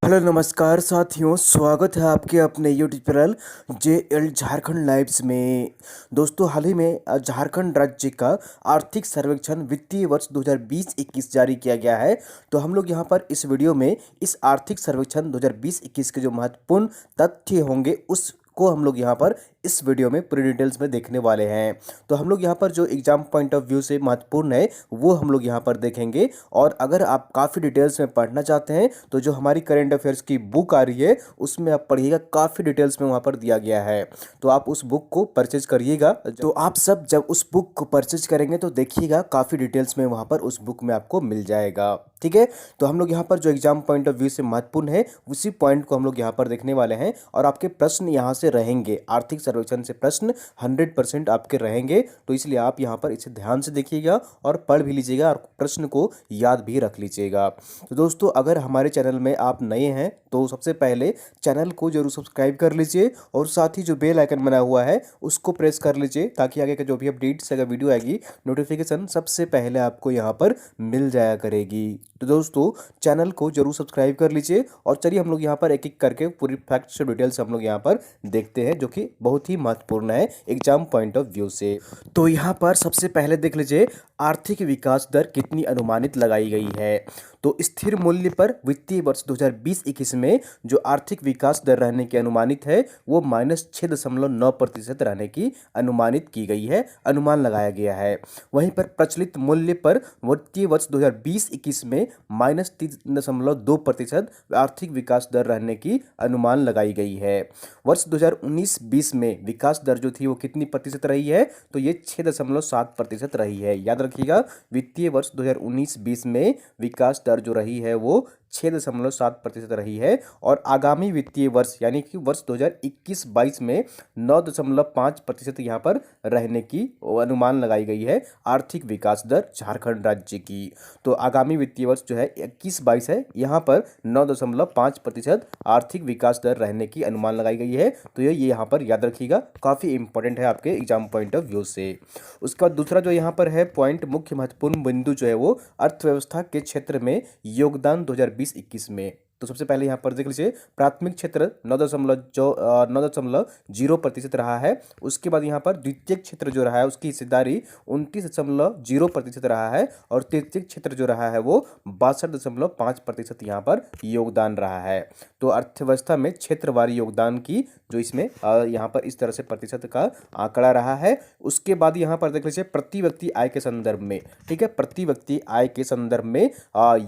Hello नमस्कार साथियों, स्वागत है आपके अपने YouTube channel JL Jharkhand lives में। दोस्तों, हाल ही में झारखंड राज्य का आर्थिक सर्वेक्षण वित्तीय वर्ष 2020-21 जारी किया गया है। तो हम लोग यहां पर इस वीडियो में इस आर्थिक सर्वेक्षण 2020-21 के जो महत्वपूर्ण तथ्य होंगे उसको हम लोग यहाँ पर इस वीडियो में पूरी डिटेल्स में देखने वाले हैं। तो हम लोग यहाँ पर जो एग्जाम पॉइंट ऑफ व्यू से महत्वपूर्ण है वो हम लोग यहाँ पर देखेंगे। और अगर आप काफ़ी डिटेल्स में पढ़ना चाहते हैं तो जो हमारी करेंट अफेयर्स की बुक आ रही है उसमें आप पढ़िएगा, काफ़ी डिटेल्स में वहाँ पर दिया गया है। तो आप उस बुक को परचेज करिएगा। तो आप सब जब उस बुक को परचेज करेंगे तो देखिएगा, काफ़ी डिटेल्स में वहाँ पर उस बुक में आपको मिल जाएगा। ठीक है, तो हम लोग यहाँ पर जो एग्जाम पॉइंट ऑफ व्यू से महत्वपूर्ण है उसी पॉइंट को हम लोग यहाँ पर देखने वाले हैं। और आपके प्रश्न यहाँ से रहेंगे, आर्थिक सर्वेक्षण से प्रश्न 100% आपके रहेंगे। तो इसलिए आप यहाँ पर इसे ध्यान से देखिएगा और पढ़ भी लीजिएगा और प्रश्न को याद भी रख लीजिएगा। तो दोस्तों, अगर हमारे चैनल में आप नए हैं तो सबसे पहले चैनल को जरूर सब्सक्राइब कर लीजिए और साथ ही जो बेल आइकन बना हुआ है उसको प्रेस कर लीजिए, ताकि आगे का जो भी अपडेट्स अगर वीडियो आएगी नोटिफिकेशन सबसे पहले आपको यहाँ पर मिल जाया करेगी। तो दोस्तों, चैनल को जरूर सब्सक्राइब कर लीजिए और चलिए हम लोग यहाँ पर एक एक करके पूरी फैक्ट्स और डिटेल्स हम लोग यहाँ पर देखते हैं, जो कि बहुत ही महत्वपूर्ण है एग्जाम पॉइंट ऑफ व्यू से। तो यहाँ पर सबसे पहले देख लीजिए, आर्थिक विकास दर कितनी अनुमानित लगाई गई है। तो स्थिर मूल्य पर वित्तीय वर्ष 2020-21 में जो आर्थिक विकास दर रहने की अनुमानित है वो -6.9% रहने की अनुमानित की गई है, अनुमान लगाया गया है। वहीं पर प्रचलित मूल्य पर वित्तीय वर्ष 2020-21 में -3.2% आर्थिक विकास दर रहने की अनुमान लगाई गई है। वर्ष 2019-20 में विकास दर जो थी वो कितनी प्रतिशत रही है, तो ये 6.7% रही है। याद रखिएगा, वित्तीय वर्ष 2019-20 में विकास दर जो रही है वो 6.7% रही है। और आगामी वित्तीय वर्ष यानी कि वर्ष 2021-22 में 9.5% यहाँ पर रहने की अनुमान लगाई गई है आर्थिक विकास दर झारखंड राज्य की। तो आगामी वित्तीय वर्ष जो है 21-22 है, यहाँ पर 9.5% आर्थिक विकास दर रहने की अनुमान लगाई गई है। तो ये यहाँ पर याद रखिएगा, काफ़ी इंपॉर्टेंट है आपके एग्जाम पॉइंट ऑफ व्यू से। उसके बाद दूसरा जो यहाँ पर है पॉइंट, मुख्य महत्वपूर्ण बिंदु जो है वो अर्थव्यवस्था के क्षेत्र में योगदान 2020-21 में। तो सबसे पहले यहाँ पर देख लीजिए, प्राथमिक क्षेत्र 9.0% रहा है। उसके बाद यहाँ पर द्वितीयक क्षेत्र जो रहा है उसकी हिस्सेदारी 29.0% रहा है। और तृतीयक क्षेत्र जो रहा है वो 62.5% यहाँ पर योगदान रहा है। तो अर्थव्यवस्था में क्षेत्रवारी योगदान की जो इसमें यहाँ पर इस तरह से प्रतिशत का आंकड़ा रहा है। उसके बाद यहाँ पर देख लीजिए, प्रति व्यक्ति आय के संदर्भ में। ठीक है, प्रति व्यक्ति आय के संदर्भ में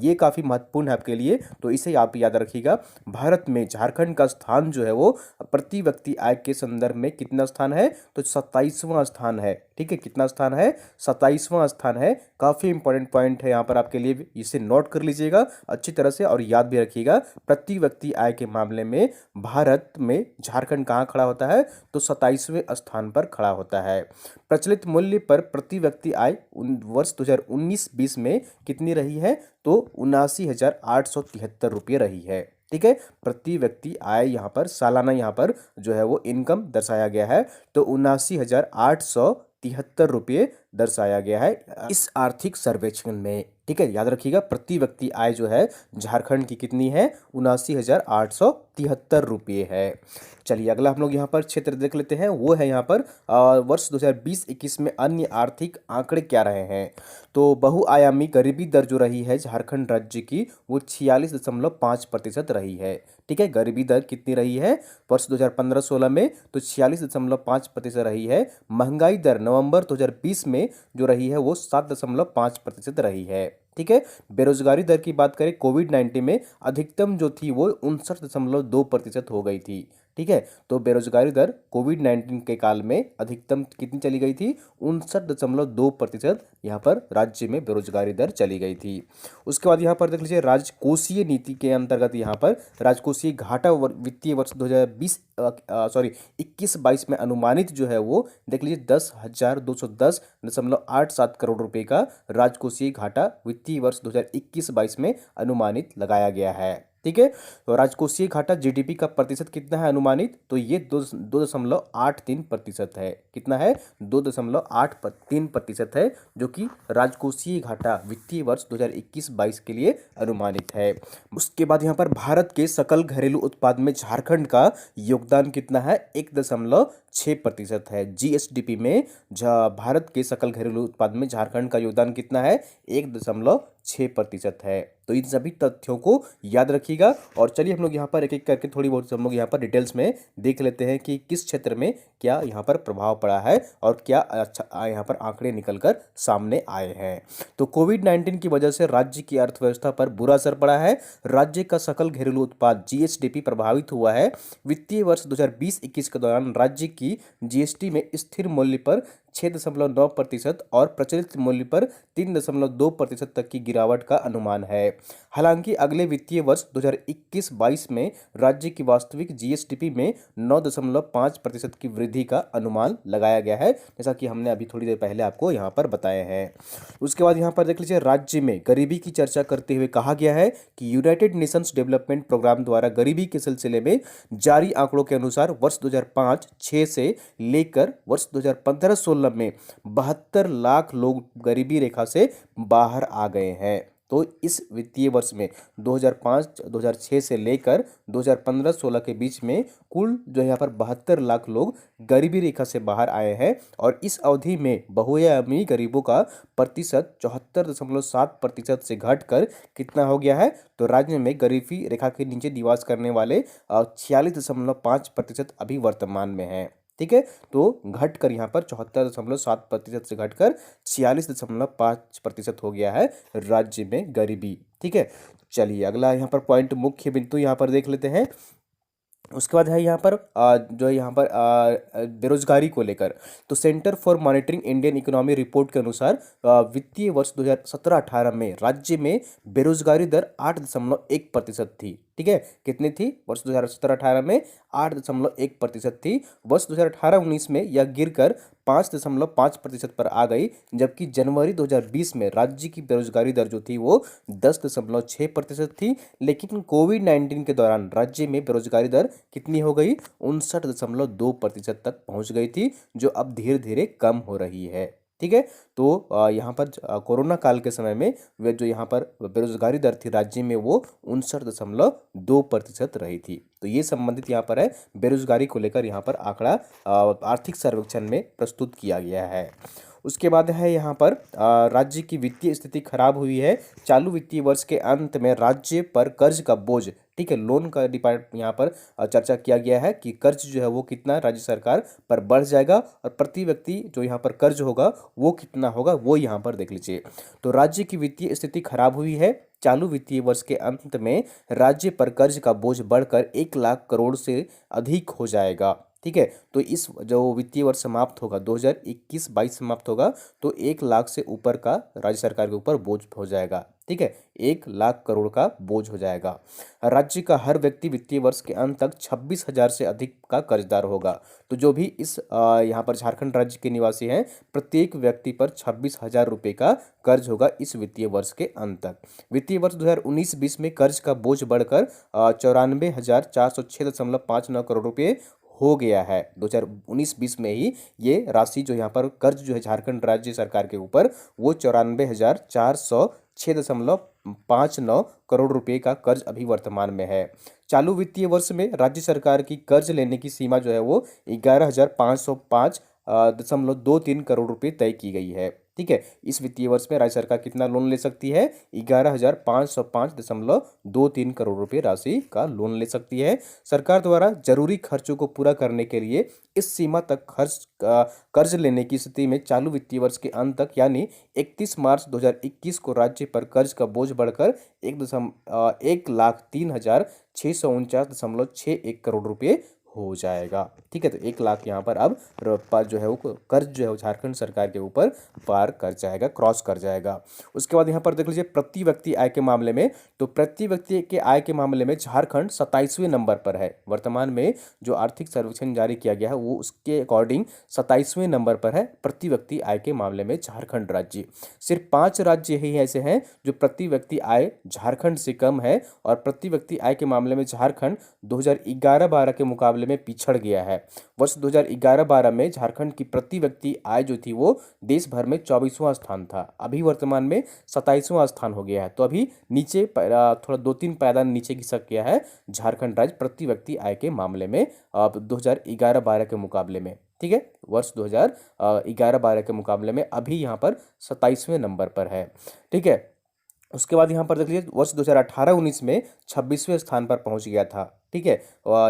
ये काफ़ी महत्वपूर्ण है आपके लिए, तो इसे आप याद रखिएगा। भारत में झारखंड का स्थान जो है वो प्रति व्यक्ति आय के संदर्भ में कितना स्थान है, तो 27वां स्थान है। ठीक है, कितना स्थान है, 27वां स्थान है। काफ़ी इंपॉर्टेंट पॉइंट है यहाँ पर आपके लिए, इसे नोट कर लीजिएगा अच्छी तरह से और याद भी रखिएगा। प्रति व्यक्ति आय के मामले में भारत में झारखंड कहाँ खड़ा होता है, तो 27वें स्थान पर खड़ा होता है। प्रचलित मूल्य पर प्रति व्यक्ति आय वर्ष 2019-20 में कितनी रही है, तो 79,873 रुपये रही है। ठीक है, प्रति व्यक्ति आय यहाँ पर सालाना यहाँ पर जो है वो इनकम दर्शाया गया है, तो 79,873 रुपये दर्शाया गया है इस आर्थिक सर्वेक्षण में। ठीक है, याद रखिएगा, प्रति व्यक्ति आय जो है झारखंड की कितनी है, 79,873 रुपये है। चलिए अगला हम लोग यहाँ पर क्षेत्र देख लेते हैं, वो है यहाँ पर वर्ष 2020-21 में अन्य आर्थिक आंकड़े क्या रहे हैं। तो बहुआयामी गरीबी दर जो रही है झारखंड राज्य की वो 46.5% रही है। ठीक है, गरीबी दर कितनी रही है वर्ष 2015-16 में, तो 46.5% रही है। महंगाई दर नवंबर 2020 में जो रही है वो 7.5% रही है। ठीक है, बेरोजगारी दर की बात करें, कोविड-19 में अधिकतम जो थी वो 59.2% हो गई थी। ठीक है, तो बेरोजगारी दर कोविड-19 के काल में अधिकतम कितनी चली गई थी, 59.2% यहाँ पर राज्य में बेरोजगारी दर चली गई थी। उसके बाद यहाँ पर देख लीजिए, राजकोषीय नीति के अंतर्गत यहाँ पर राजकोषीय घाटा वित्तीय वर्ष 21-22 में अनुमानित जो है वो देख लीजिए 10,210.87 करोड़ रुपए का राजकोषीय घाटा वित्तीय वर्ष 2021-22 में अनुमानित लगाया गया है। ठीक है। तो राजकोषीय घाटा जीडीपी का प्रतिशत कितना है अनुमानित, तो ये 2.83% है। कितना है, 2.83% है, जो कि राजकोषीय घाटा वित्तीय वर्ष 2021-22 के लिए अनुमानित है। उसके बाद यहाँ पर भारत के सकल घरेलू उत्पाद में झारखंड का योगदान कितना है, 1.6% है। जीएसडीपी में भारत के सकल घरेलू उत्पाद में झारखंड का योगदान कितना है, 1.6% है। तो इन सभी तथ्यों को याद रखिएगा। और चलिए हम लोग यहाँ पर एक एक करके थोड़ी बहुत हम लोग यहाँ पर डिटेल्स में देख लेते हैं कि किस क्षेत्र में क्या यहाँ पर प्रभाव पड़ा है और क्या अच्छा यहाँ पर आंकड़े निकलकर सामने आए हैं। तो कोविड-19 की वजह से राज्य की अर्थव्यवस्था पर बुरा असर पड़ा है। राज्य का सकल घरेलू उत्पाद जीएसडीपी प्रभावित हुआ है। वित्तीय वर्ष 2020-21 के दौरान राज्य की जीएसटी में स्थिर मूल्य पर 6.9% और प्रचलित मूल्य पर 3.2% तक की गिरावट का अनुमान है। हालांकि अगले वित्तीय वर्ष 2021-22 में राज्य की वास्तविक जीएसडीपी में 9.5% की वृद्धि का अनुमान लगाया गया है, जैसा कि हमने अभी थोड़ी देर पहले आपको यहाँ पर बताए हैं। उसके बाद यहाँ पर देख लीजिए, राज्य में गरीबी की चर्चा करते हुए कहा गया है कि यूनाइटेड नेशंस डेवलपमेंट प्रोग्राम द्वारा गरीबी के सिलसिले में जारी आंकड़ों के अनुसार वर्ष 2005-6 से लेकर वर्ष 2015-16 में 72 लाख लोग गरीबी रेखा से बाहर आ गए हैं। तो इस वित्तीय वर्ष में 2005-2006 से लेकर 2015-16 के बीच में कुल जो यहाँ पर 72 लाख लोग गरीबी रेखा से बाहर आए हैं। और इस अवधि में बहुआयामी गरीबों का प्रतिशत 74.7% से घटकर कितना हो गया है, तो राज्य में गरीबी रेखा के नीचे निवास करने वाले 46.5% अभी वर्तमान में है। ठीक है, तो घटकर यहाँ पर 74.7% से घटकर 46.5% हो गया है राज्य में गरीबी। ठीक है, चलिए अगला यहाँ पर पॉइंट, मुख्य बिंदु यहाँ पर देख लेते हैं। उसके बाद है यहाँ पर जो है यहाँ पर बेरोजगारी को लेकर, तो centre for monitoring Indian economy report के अनुसार वित्तीय वर्ष 2017-18 में राज्य में बेरोजगारी दर 8.1% थी। ठीक है, कितनी थी, वर्ष 2017-18 में 8.1% थी। वर्ष 2018-19 में यह गिरकर 5.5% पर आ गई, जबकि जनवरी 2020 में राज्य की बेरोजगारी दर जो थी वो 10.6% थी। लेकिन कोविड-19 के दौरान राज्य में बेरोजगारी दर कितनी हो गई, 59.2% तक पहुंच गई थी, जो अब धीरे धीरे कम हो रही है। ठीक है, तो यहाँ पर कोरोना काल के समय में वे जो यहाँ पर बेरोजगारी दर थी राज्य में वो 59.2% रही थी। तो ये संबंधित यहाँ पर है, बेरोजगारी को लेकर यहाँ पर आंकड़ा आर्थिक सर्वेक्षण में प्रस्तुत किया गया है। उसके बाद है यहाँ पर राज्य की वित्तीय स्थिति खराब हुई है। चालू वित्तीय वर्ष के अंत में राज्य पर कर्ज का बोझ, ठीक है, लोन का यहाँ पर चर्चा किया गया है कि कर्ज जो है वो कितना राज्य सरकार पर बढ़ जाएगा और प्रति व्यक्ति जो यहाँ पर कर्ज होगा वो कितना होगा, वो यहाँ पर देख लीजिए। तो राज्य की वित्तीय स्थिति खराब हुई है। चालू वित्तीय वर्ष के अंत में राज्य पर कर्ज का बोझ बढ़कर 1 लाख करोड़ से अधिक हो जाएगा। ठीक है, तो इस जो वित्तीय वर्ष समाप्त होगा 2021-22 समाप्त होगा तो 1 लाख से ऊपर का राज्य सरकार के ऊपर बोझ हो जाएगा। ठीक है, 1 लाख करोड़ का बोझ हो जाएगा। राज्य का हर व्यक्ति वित्तीय वर्ष के अंत तक 26,000 से अधिक का कर्जदार होगा। तो जो भी इस यहाँ पर झारखंड राज्य के निवासी हैं, प्रत्येक व्यक्ति पर 26,000 रुपये का कर्ज होगा इस वित्तीय वर्ष के अंत तक। वित्तीय वर्ष 2019-20 में कर्ज का बोझ बढ़कर 94,406.59 करोड़ रुपये हो गया है। 2019-20 में ही ये राशि जो यहाँ पर कर्ज जो है झारखंड राज्य सरकार के ऊपर वो 94,406.59 करोड़ रुपए का कर्ज अभी वर्तमान में है। चालू वित्तीय वर्ष में राज्य सरकार की कर्ज लेने की सीमा जो है वो 11,505.23 करोड़ रुपए तय की गई है। ठीक है, इस वित्तीय वर्ष में राज्य सरकार कितना लोन ले सकती है, 11,505.23 करोड़ रुपए राशि का लोन ले सकती है। सरकार द्वारा जरूरी खर्चों को पूरा करने के लिए इस सीमा तक कर्ज लेने की स्थिति में चालू वित्तीय वर्ष के अंत तक यानी 31 मार्च 2021 को राज्य पर कर्ज का बोझ बढ़कर 1,03,649.61 करोड़ रुपये हो जाएगा। ठीक है, तो 1 लाख यहाँ पर अब जो है वो कर्ज जो है वो झारखंड सरकार के ऊपर पार कर जाएगा, क्रॉस कर जाएगा। उसके बाद यहाँ पर देख लीजिए प्रति व्यक्ति आय के मामले में, तो प्रति व्यक्ति के आय के मामले में झारखंड 27वें नंबर पर है। वर्तमान में जो आर्थिक सर्वेक्षण जारी किया गया है वो उसके अकॉर्डिंग 27वें नंबर पर है प्रति व्यक्ति आय के मामले में झारखंड राज्य। सिर्फ 5 राज्य ही ऐसे हैं जो प्रति व्यक्ति आय झारखंड से कम है, और प्रति व्यक्ति आय के मामले में झारखंड 2011-12 के मुकाबले में पिछड़ गया है। वर्ष 2011-12 में झारखंड की प्रति व्यक्ति आय जो थी वो देश भर में 24वां स्थान था, अभी वर्तमान में 27वां स्थान हो गया है। तो अभी नीचे थोड़ा 2-3 पायदान नीचे खिसक गया है झारखंड राज्य प्रति व्यक्ति आय के मामले में अब 2011-12 के मुकाबले में। ठीक है, वर्ष 2011-12 के मुकाबले में अभी यहाँ पर 27वें नंबर पर है। ठीक है, उसके बाद यहाँ पर देख लीजिए वर्ष 2018-19 में 26वें स्थान पर पहुँच गया था। ठीक है,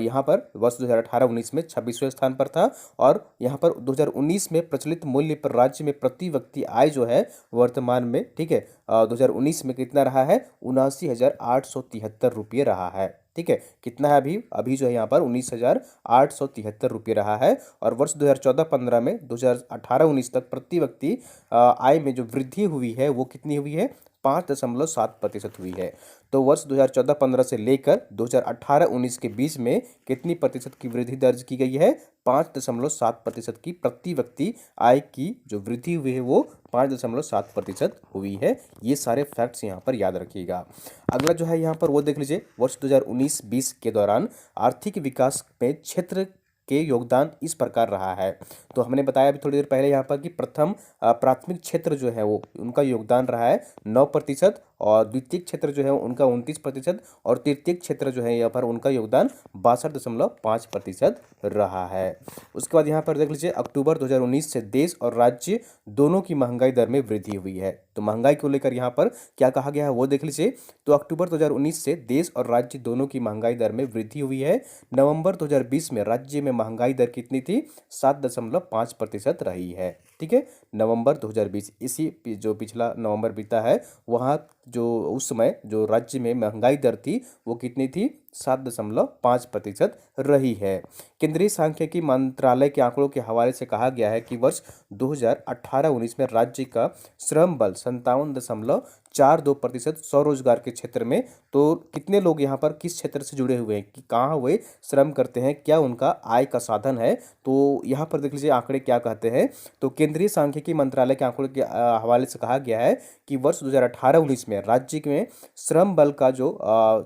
यहाँ पर वर्ष 2018-19 में 26वें स्थान पर था, और यहाँ पर 2019 में प्रचलित मूल्य पर राज्य में प्रति व्यक्ति आय जो है वर्तमान में, ठीक है, 2019 में कितना रहा है, 79,873 रुपये रहा है। ठीक है, कितना है अभी जो है यहाँ पर 19,873 रुपये रहा है। और वर्ष 2014-15 में 2018-19 तक प्रति व्यक्ति आय में जो वृद्धि हुई है वो कितनी हुई है, 5.7% हुई है। तो वर्ष 2014-15 से लेकर 2018-19 के बीच में कितनी प्रतिशत की वृद्धि दर्ज की गई है, 5.7% की प्रति व्यक्ति आय की जो वृद्धि हुई है वो 5.7% हुई है। ये सारे फैक्ट्स यहाँ पर याद रखिएगा। अगला जो है यहाँ पर वो देख लीजिए वर्ष 2019-20 के दौरान आर्थिक विकास में क्षेत्र के योगदान इस प्रकार रहा है। तो हमने बताया अभी थोड़ी देर पहले यहाँ पर कि प्रथम प्राथमिक क्षेत्र जो है वो उनका योगदान रहा है 9%, और द्वितीय क्षेत्र जो है उनका 29%, और तृतीय क्षेत्र जो है यहाँ पर उनका योगदान 62.5% रहा है। उसके बाद यहाँ पर देख लीजिए अक्टूबर 2019 से देश और राज्य दोनों की महंगाई दर में वृद्धि हुई है। तो महंगाई को लेकर यहाँ पर क्या कहा गया है वो देख लीजिए। तो अक्टूबर 2019 से देश और राज्य दोनों की महंगाई दर में वृद्धि हुई है। नवंबर 2020 में राज्य में महंगाई दर कितनी थी, 7.5% रही है। ठीक है, नवंबर 2020, इसी जो पिछला नवंबर बीता है वहाँ जो उस समय जो राज्य में महंगाई दर थी वो कितनी थी, 7.5% रही है। केंद्रीय सांख्यिकी मंत्रालय के आंकड़ों के हवाले से कहा गया है कि वर्ष 2018-19 में राज्य का श्रम बल 57.42% स्वरोजगार के क्षेत्र में। तो कितने लोग यहाँ पर किस क्षेत्र से जुड़े हुए हैं, कि कहाँ वे श्रम करते हैं, क्या उनका आय का साधन है। तो यहाँ पर देख लीजिए आंकड़े क्या कहते हैं। तो केंद्रीय सांख्यिकी मंत्रालय के आंकड़ों के हवाले से कहा गया है कि वर्ष 2018-19 में राज्य में श्रम बल का जो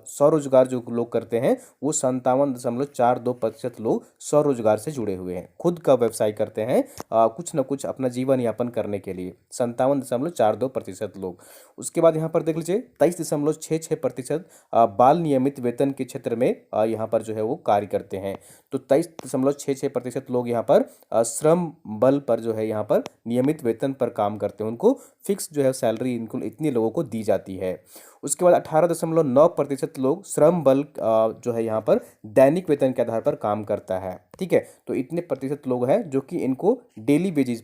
स्वरोजगार जो लोग करते हैं वो 57.42% लोग स्वरोजगार से जुड़े हुए हैं, खुद का व्यवसाय करते हैं कुछ न कुछ अपना जीवन यापन करने के लिए, 57.42% लोग। उसके बाद यहाँ पर देख लीजिए 23.66% बाल नियमित वेतन के क्षेत्र में यहाँ पर जो है वो कार्य करते हैं। तो 23.66% लोग यहाँ पर श्रम बल पर जो है यहाँ पर नियमित वेतन पर काम करते हैं, उनको फिक्स जो है सैलरी इनको इतने लोगों को दी जाती है। उसके बाद 18.9% लोग श्रम बल जो है यहाँ पर दैनिक वेतन के आधार पर काम करता है। ठीक है, तो इतने प्रतिशत लोग हैं जो कि इनको डेली बेसिस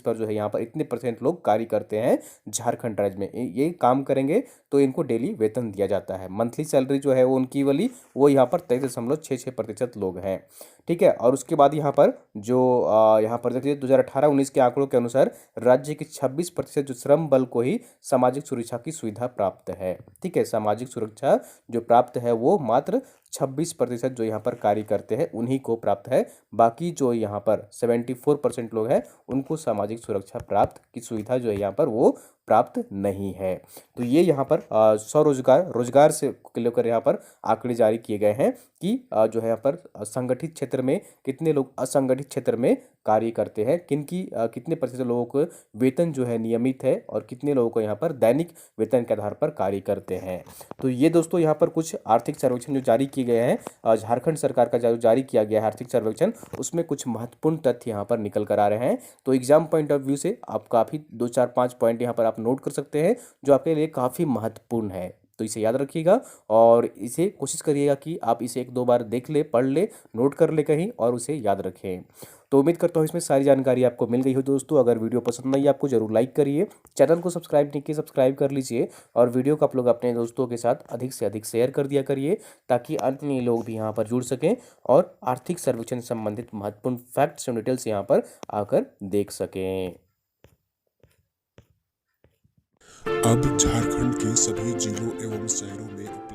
पर जो है यहाँ पर इतने % लोग कार्य करते हैं झारखंड राज्य में। ये काम करेंगे तो इनको डेली वेतन दिया जाता है। मंथली सैलरी जो है वो उनकी वाली वो यहाँ पर 23.66% लोग हैं। ठीक है, और उसके बाद यहाँ पर जो यहाँ पर देखिए 2018-19 के आंकड़ों के अनुसार राज्य के 26% जो श्रम बल को ही सामाजिक सुरक्षा की सुविधा प्राप्त है। ठीक है, सामाजिक सुरक्षा जो प्राप्त है वो मात्र 26% जो यहाँ पर कार्य करते हैं उन्हीं को प्राप्त है। बाकी जो यहाँ पर 74% लोग हैं उनको सामाजिक सुरक्षा प्राप्त की सुविधा जो है यहाँ पर वो प्राप्त नहीं है। तो ये यहाँ पर रोजगार से लेकर यहाँ पर आंकड़े जारी किए गए हैं कि जो है यहाँ पर संगठित क्षेत्र में कितने लोग असंगठित क्षेत्र में कार्य करते हैं, कितने प्रतिशत लोगों को वेतन जो है नियमित है और कितने लोगों को यहाँ पर दैनिक वेतन के आधार पर कार्य करते हैं। तो ये दोस्तों यहाँ पर कुछ आर्थिक सर्वेक्षण जो जारी किए गए हैं झारखंड सरकार का जो जारी किया गया है आर्थिक सर्वेक्षण, उसमें कुछ महत्वपूर्ण तथ्य यहाँ पर निकल कर आ रहे हैं। तो एग्जाम पॉइंट ऑफ व्यू से आप काफ़ी 2-4-5 पॉइंट यहाँ पर आप नोट कर सकते हैं जो आपके लिए काफ़ी महत्वपूर्ण है। तो इसे याद रखिएगा और इसे कोशिश करिएगा कि आप इसे एक दो बार देख ले, पढ़ ले, नोट कर ले कहीं और उसे याद रखें। तो उम्मीद करता हूँ इसमें सारी जानकारी आपको मिल गई हो दोस्तों। अगर वीडियो पसंद आई आपको जरूर लाइक करिए, चैनल को सब्सक्राइब नहीं किए सब्सक्राइब कर लीजिए और वीडियो को आप लोग अपने दोस्तों के साथ अधिक से अधिक शेयर कर दिया करिए ताकि अन्य लोग भी यहाँ पर जुड़ सकें और आर्थिक सर्वेक्षण संबंधित महत्वपूर्ण फैक्ट्स और डिटेल्स यहाँ पर आकर देख सकें। अब झारखंड के सभी जिलों एवं शहरों में